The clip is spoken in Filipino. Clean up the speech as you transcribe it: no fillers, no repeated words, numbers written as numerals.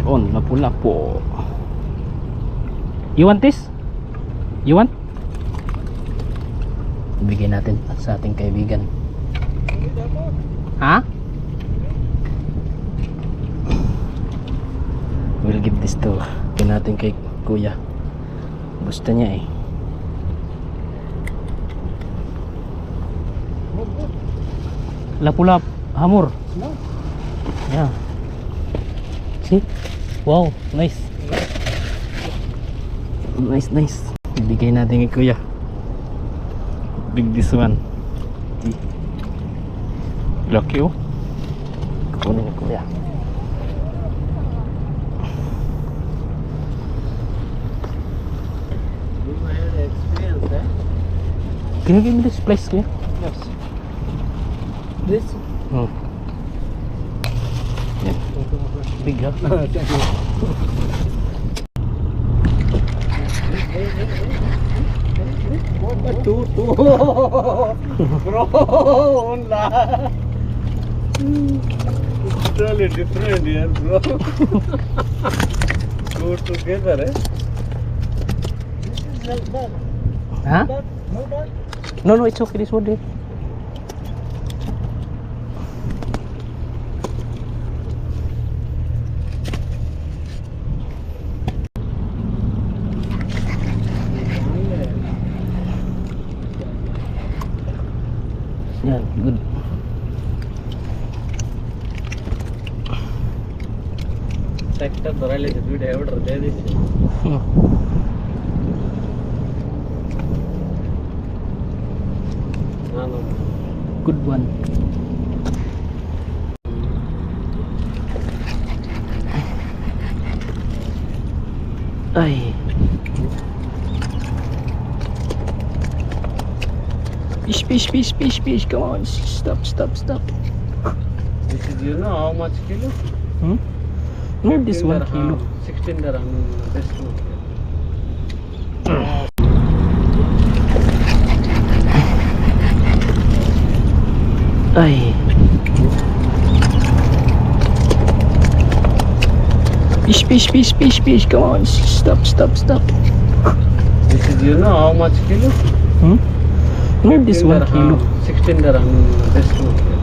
on Lapu-Lapu. You want this? You want? Ibigay natin sa ating kaibigan. Ha? We'll give this to natin kay kuya. Gusto niya eh. Lapu-Lapu hamur. Yeah. See? Wow, nice. Nice. Ibigay natin kay kuya. Big this one. See? Lucky oh. Kunin ni kuya. Can you give me this place here? Yes. This? Oh. Yeah. Big huh? Thank you. What two? Bro, la. It's totally different here, bro. Go together, eh? This is like that. Huh? No, that. No, it's okay. This one there. Yeah, good. Sector ಬರಲಿ ವಿಡಿಯೋ ಎವಡ್ರ ದೇದಿಸಿ ನಾನು Good one. Ay. Fish. Come on. Stop. This is, you know how much kilo? Not this 1 kilo. 16 dirham. This one. Ay. Fish. Come on. Stop. This is, you know how much kilo? Not this 1 kilo. 16 dirham. This one.